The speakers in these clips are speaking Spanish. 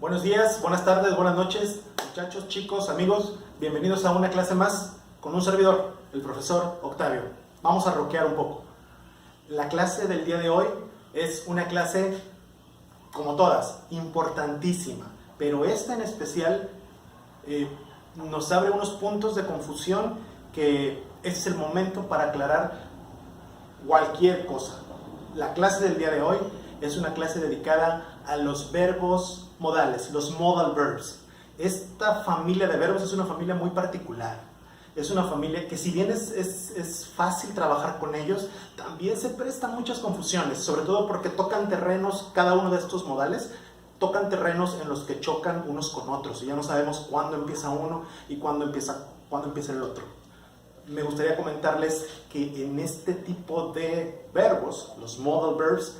Buenos días, buenas tardes, buenas noches, muchachos, chicos, amigos. Bienvenidos a una clase más con un servidor, el profesor Octavio. Vamos a rockear un poco. La clase del día de hoy es una clase, como todas, importantísima. Pero esta en especial nos abre unos puntos de confusión que ese es el momento para aclarar cualquier cosa. La clase del día de hoy es una clase dedicada a los verbos modales, los modal verbs. Esta familia de verbos es una familia muy particular. Es una familia que, si bien es fácil trabajar con ellos, también se presta muchas confusiones, sobre todo porque tocan terrenos, cada uno de estos modales tocan terrenos en los que chocan unos con otros y ya no sabemos cuándo empieza uno y cuándo empieza el otro. Me gustaría comentarles que en este tipo de verbos, los modal verbs,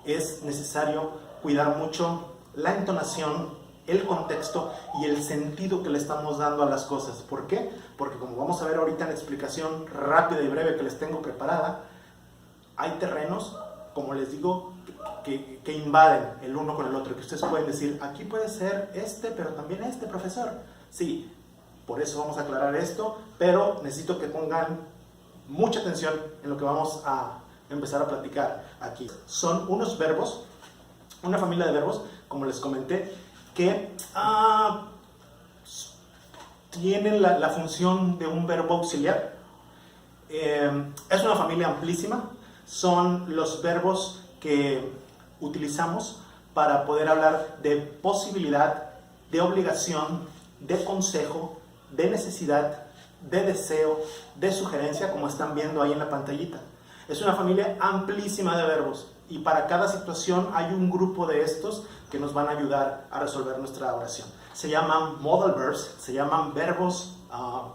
es necesario cuidar mucho la entonación, el contexto y el sentido que le estamos dando a las cosas. ¿Por qué? Porque, como vamos a ver ahorita en la explicación rápida y breve que les tengo preparada, hay terrenos, como les digo, que invaden el uno con el otro, que ustedes pueden decir, aquí puede ser este, pero también este, profesor. Sí, por eso vamos a aclarar esto, pero necesito que pongan mucha atención en lo que vamos a empezar a platicar aquí. Son unos verbos, una familia de verbos, como les comenté, que tienen la función de un verbo auxiliar. Es una familia amplísima. Son los verbos que utilizamos para poder hablar de posibilidad, de obligación, de consejo, de necesidad, de deseo, de sugerencia, como están viendo ahí en la pantallita. Es una familia amplísima de verbos y para cada situación hay un grupo de estos que nos van a ayudar a resolver nuestra oración. Se llaman modal verbs, se llaman verbos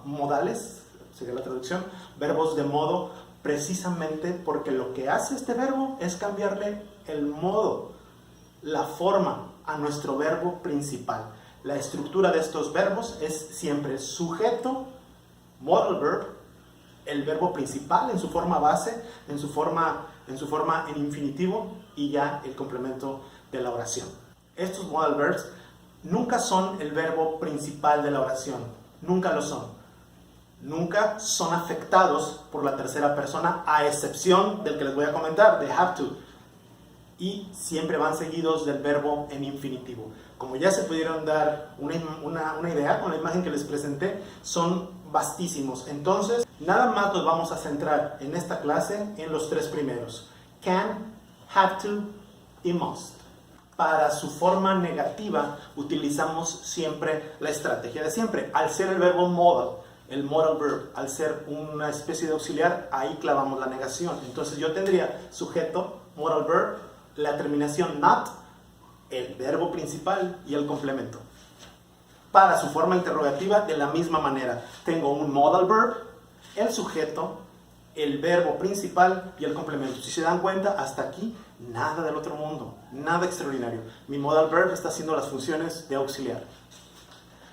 modales, sería la traducción, verbos de modo, precisamente porque lo que hace este verbo es cambiarle el modo, la forma a nuestro verbo principal. La estructura de estos verbos es siempre sujeto, modal verb, el verbo principal en su forma base, en su forma en infinitivo y ya el complemento de la oración. Estos modal verbs nunca son el verbo principal de la oración, nunca lo son. Nunca son afectados por la tercera persona, a excepción del que les voy a comentar, de have to. Y siempre van seguidos del verbo en infinitivo. Como ya se pudieron dar una idea con la imagen que les presenté, son vastísimos. Entonces, nada más nos vamos a centrar en esta clase en los tres primeros. Can, have to y must. Para su forma negativa utilizamos siempre la estrategia de siempre. Al ser el verbo modal, el modal verb, al ser una especie de auxiliar, ahí clavamos la negación. Entonces yo tendría sujeto, modal verb, la terminación not, el verbo principal y el complemento. Para su forma interrogativa, de la misma manera, tengo un modal verb, el sujeto, el verbo principal y el complemento. Si se dan cuenta, hasta aquí, nada del otro mundo, nada extraordinario. Mi modal verb está haciendo las funciones de auxiliar.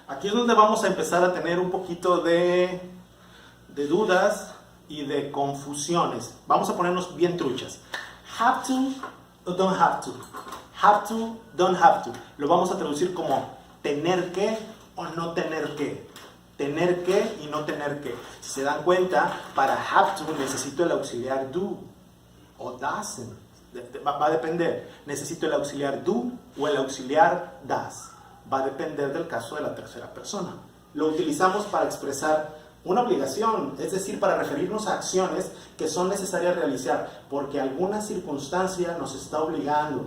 Aquí es donde vamos a empezar a tener un poquito de dudas y de confusiones. Vamos a ponernos bien truchas. Have to o don't have to. Have to, don't have to. Lo vamos a traducir como tener que o no tener que. Tener que y no tener que. Si se dan cuenta, para have to necesito el auxiliar do o doesn't. Va a depender. Necesito el auxiliar do o el auxiliar does. Va a depender del caso de la tercera persona. Lo utilizamos para expresar una obligación, es decir, para referirnos a acciones que son necesarias realizar, porque alguna circunstancia nos está obligando.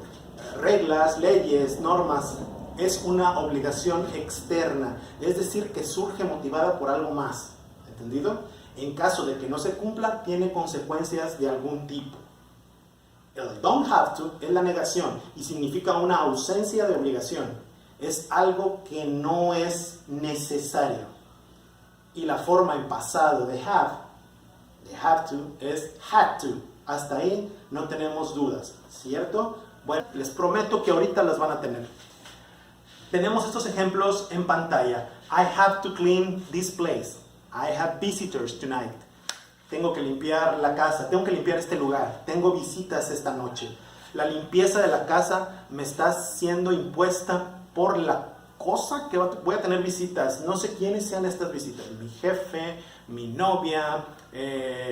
Reglas, leyes, normas, es una obligación externa, es decir, que surge motivada por algo más. ¿Entendido? En caso de que no se cumpla, tiene consecuencias de algún tipo. El don't have to es la negación y significa una ausencia de obligación. Es algo que no es necesario. Y la forma en pasado de have to, es had to. Hasta ahí no tenemos dudas, ¿cierto? Bueno, les prometo que ahorita las van a tener. Tenemos estos ejemplos en pantalla. I have to clean this place. I have visitors tonight. Tengo que limpiar la casa, tengo que limpiar este lugar. Tengo visitas esta noche. La limpieza de la casa me está siendo impuesta por la cosa que voy a tener visitas. No sé quiénes sean estas visitas. Mi jefe, mi novia,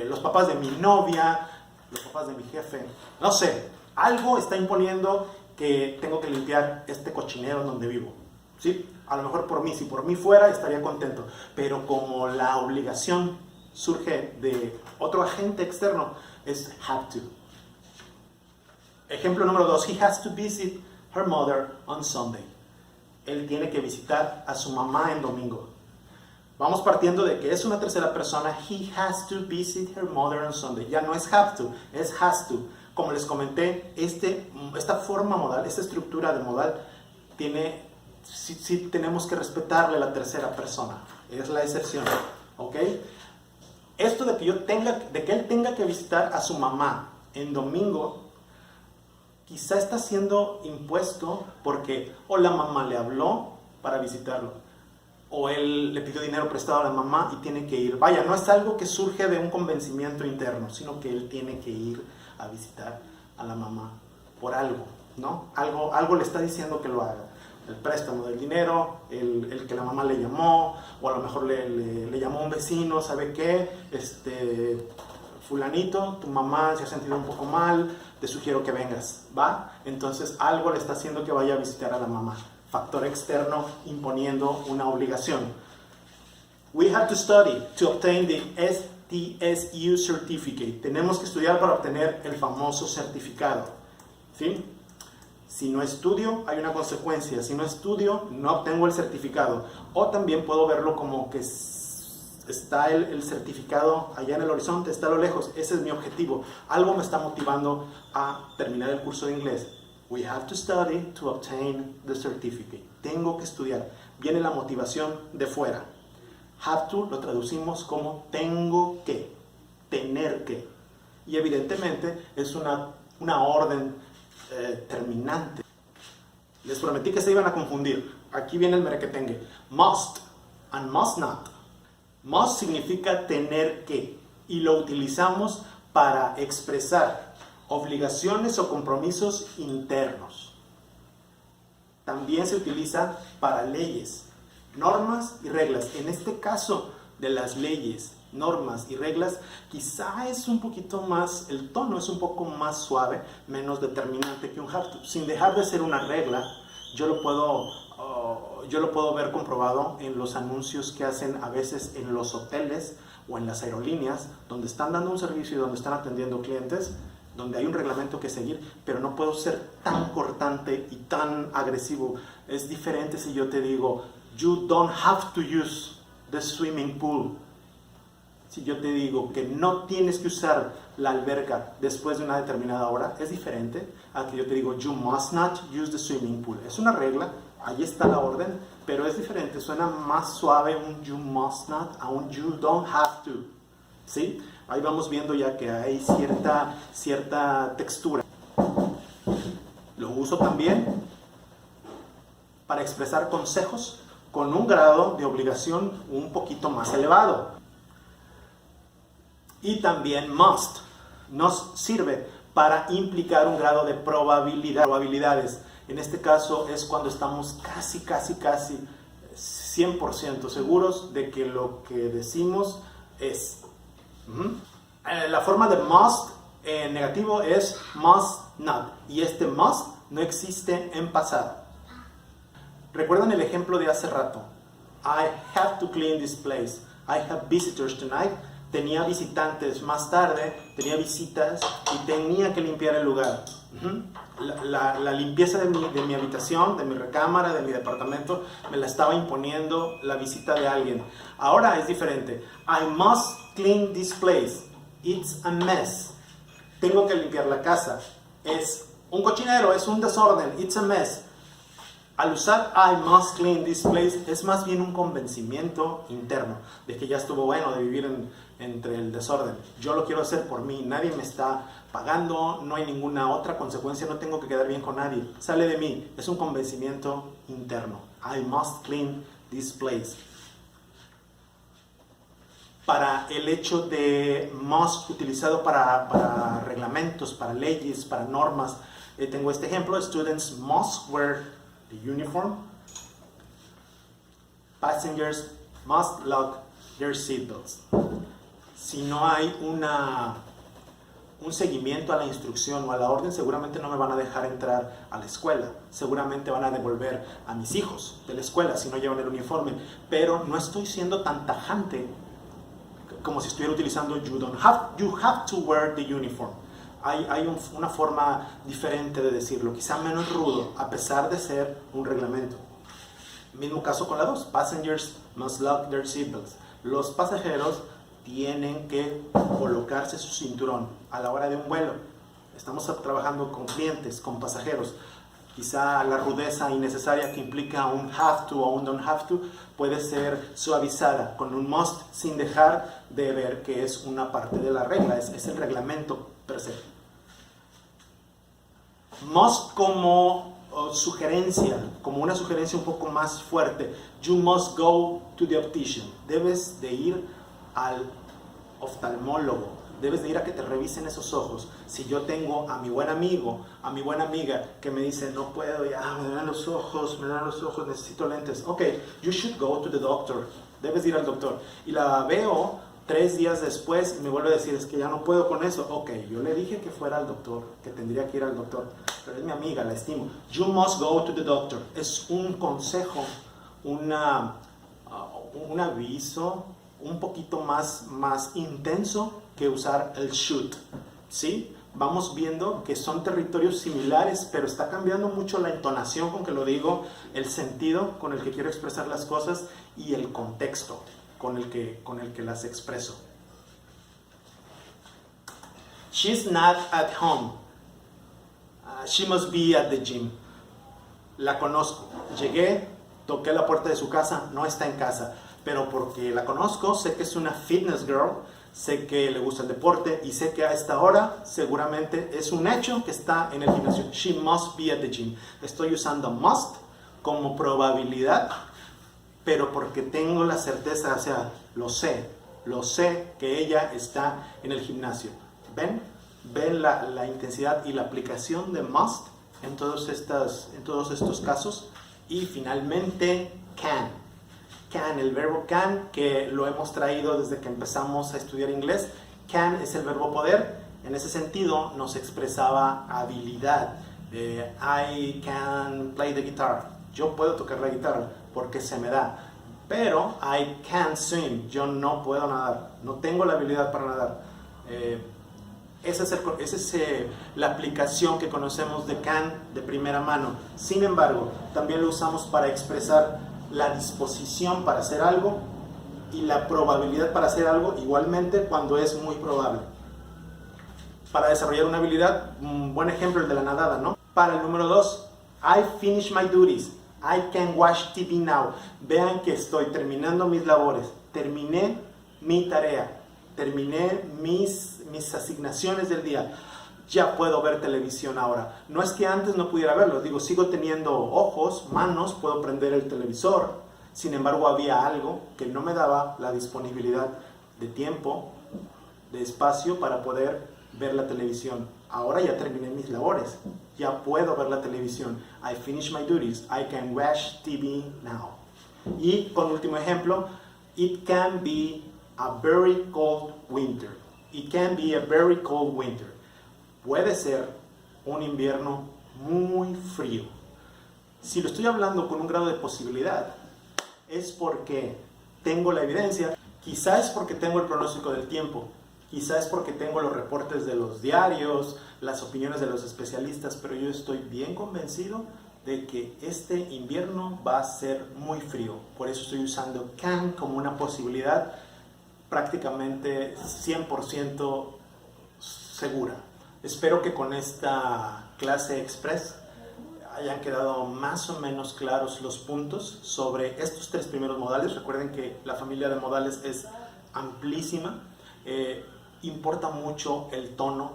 los papás de mi novia, los papás de mi jefe. No sé, algo está imponiendo que tengo que limpiar este cochinero en donde vivo. ¿Sí? A lo mejor por mí, si por mí fuera estaría contento. Pero como la obligación surge de otro agente externo, es have to. Ejemplo número 2. He has to visit her mother on Sunday. Él tiene que visitar a su mamá en domingo. Vamos partiendo de que es una tercera persona. He has to visit her mother on Sunday. Ya no es have to, es has to. Como les comenté, esta forma modal, esta estructura de modal, sí tenemos que respetarle a la tercera persona. Es la excepción. ¿Ok? Esto de que él tenga que visitar a su mamá en domingo, quizá está siendo impuesto porque o la mamá le habló para visitarlo, o él le pidió dinero prestado a la mamá y tiene que ir. Vaya, no es algo que surge de un convencimiento interno, sino que él tiene que ir a visitar a la mamá por algo, ¿no? Algo le está diciendo que lo haga. El préstamo del dinero, el que la mamá le llamó, o a lo mejor le llamó un vecino, ¿sabe qué? Fulanito, tu mamá se ha sentido un poco mal, te sugiero que vengas, ¿va? Entonces algo le está haciendo que vaya a visitar a la mamá. Factor externo imponiendo una obligación. We have to study to obtain the STSU certificate. Tenemos que estudiar para obtener el famoso certificado, ¿sí? Si no estudio, hay una consecuencia. Si no estudio, no obtengo el certificado. O también puedo verlo como que está el certificado allá en el horizonte, está a lo lejos. Ese es mi objetivo. Algo me está motivando a terminar el curso de inglés. We have to study to obtain the certificate. Tengo que estudiar. Viene la motivación de fuera. Have to lo traducimos como tengo que, tener que. Y evidentemente es una orden terminante. Les prometí que se iban a confundir. Aquí viene el merequetengue. Must and must not. Must significa tener que, y lo utilizamos para expresar obligaciones o compromisos internos. También se utiliza para leyes, normas y reglas. En este caso de las leyes, normas y reglas, quizá es un poquito más, el tono es un poco más suave, menos determinante que un have to. Sin dejar de ser una regla, yo lo puedo ver comprobado en los anuncios que hacen a veces en los hoteles o en las aerolíneas, donde están dando un servicio y donde están atendiendo clientes, donde hay un reglamento que seguir, pero no puedo ser tan cortante y tan agresivo. Es diferente si yo te digo, you don't have to use the swimming pool. Si yo te digo que no tienes que usar la alberca después de una determinada hora, es diferente a que yo te digo, you must not use the swimming pool. Es una regla, ahí está la orden, pero es diferente. Suena más suave un you must not a un you don't have to. ¿Sí? Ahí vamos viendo ya que hay cierta textura. Lo uso también para expresar consejos con un grado de obligación un poquito más elevado. Y también must nos sirve para implicar un grado de probabilidades. En este caso es cuando estamos casi 100% seguros de que lo que decimos es. La forma de must en negativo es must not. Y este must no existe en pasado. ¿Recuerdan el ejemplo de hace rato? I have to clean this place. I have visitors tonight. Tenía visitantes más tarde, tenía visitas y tenía que limpiar el lugar. La limpieza de mi habitación, de mi recámara, de mi departamento, me la estaba imponiendo la visita de alguien. Ahora es diferente. I must clean this place. It's a mess. Tengo que limpiar la casa. Es un cochinero, es un desorden. It's a mess. Al usar I must clean this place es más bien un convencimiento interno de que ya estuvo bueno de vivir entre el desorden. Yo lo quiero hacer por mí, nadie me está pagando, no hay ninguna otra consecuencia, no tengo que quedar bien con nadie. Sale de mí, es un convencimiento interno. I must clean this place. Para el hecho de must utilizado para reglamentos, para leyes, para normas, tengo este ejemplo: students must wear the uniform. Passengers must lock their seatbelts. Si no hay un seguimiento a la instrucción o a la orden, seguramente no me van a dejar entrar a la escuela. Seguramente van a devolver a mis hijos de la escuela si no llevan el uniforme. Pero no estoy siendo tan tajante como si estuviera utilizando you have to wear the uniform. Hay una forma diferente de decirlo, quizá menos rudo, a pesar de ser un reglamento. Mismo caso con la 2. Passengers must lock their seatbelts. Los pasajeros tienen que colocarse su cinturón a la hora de un vuelo. Estamos trabajando con clientes, con pasajeros. Quizá la rudeza innecesaria que implica un have to o un don't have to puede ser suavizada con un must, sin dejar de ver que es una parte de la regla, es el reglamento per se. Must como sugerencia, como una sugerencia un poco más fuerte. You must go to the optician. Debes de ir al oftalmólogo. Debes de ir a que te revisen esos ojos. Si yo tengo a mi buen amigo, a mi buena amiga que me dice, no puedo, ya me dan los ojos, necesito lentes. Ok, you should go to the doctor. Debes ir al doctor. Y la veo 3 días después y me vuelve a decir, es que ya no puedo con eso. Ok, yo le dije que fuera al doctor, que tendría que ir al doctor. Pero es mi amiga, la estimo. You must go to the doctor. Es un consejo, un aviso un poquito más intenso que usar el should, ¿sí? Vamos viendo que son territorios similares, pero está cambiando mucho la entonación con que lo digo, el sentido con el que quiero expresar las cosas y el contexto con el que las expreso. She's not at home. She must be at the gym. La conozco. Llegué, toqué la puerta de su casa, no está en casa. Pero porque la conozco, sé que es una fitness girl, sé que le gusta el deporte y sé que a esta hora seguramente es un hecho que está en el gimnasio. She must be at the gym. Estoy usando must como probabilidad, pero porque tengo la certeza, o sea, lo sé que ella está en el gimnasio. ¿Ven la intensidad y la aplicación de must en todos estos casos? Y finalmente, can. Can, el verbo can, que lo hemos traído desde que empezamos a estudiar inglés. Can es el verbo poder. En ese sentido nos expresaba habilidad. I can play the guitar. Yo puedo tocar la guitarra porque se me da. Pero I can't swim. Yo no puedo nadar. No tengo la habilidad para nadar. Esa es la aplicación que conocemos de can de primera mano. Sin embargo, también lo usamos para expresar la disposición para hacer algo y la probabilidad para hacer algo, igualmente cuando es muy probable. Para desarrollar una habilidad, un buen ejemplo el de la nadada, ¿no? Para el número 2, I finished my duties. I can watch TV now. Vean que estoy terminando mis labores, terminé mi tarea, terminé mis asignaciones del día. Ya puedo ver televisión ahora. No es que antes no pudiera verlo, digo, sigo teniendo ojos, manos, puedo prender el televisor. Sin embargo, había algo que no me daba la disponibilidad de tiempo, de espacio para poder ver la televisión. Ahora ya terminé mis labores, ya puedo ver la televisión. I finished my duties, I can watch TV now. Y con último ejemplo, it can be a very cold winter. It can be a very cold winter. Puede ser un invierno muy frío. Si lo estoy hablando con un grado de posibilidad, es porque tengo la evidencia, quizás es porque tengo el pronóstico del tiempo, quizás es porque tengo los reportes de los diarios, las opiniones de los especialistas, pero yo estoy bien convencido de que este invierno va a ser muy frío. Por eso estoy usando can como una posibilidad prácticamente 100% segura. Espero que con esta clase express hayan quedado más o menos claros los puntos sobre estos 3 primeros modales. Recuerden que la familia de modales es amplísima. Importa mucho el tono,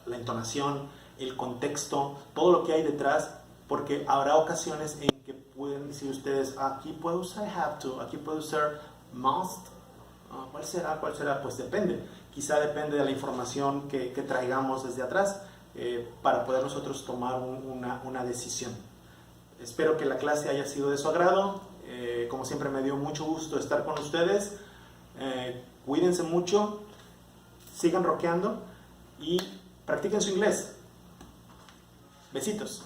la entonación, el contexto, todo lo que hay detrás, porque habrá ocasiones en que pueden decir ustedes, aquí puedo usar have to, aquí puedo usar must. ¿Cuál será? Pues depende. Quizá depende de la información que traigamos desde atrás para poder nosotros tomar una decisión. Espero que la clase haya sido de su agrado. Como siempre me dio mucho gusto estar con ustedes. Cuídense mucho, sigan rockeando y practiquen su inglés. Besitos.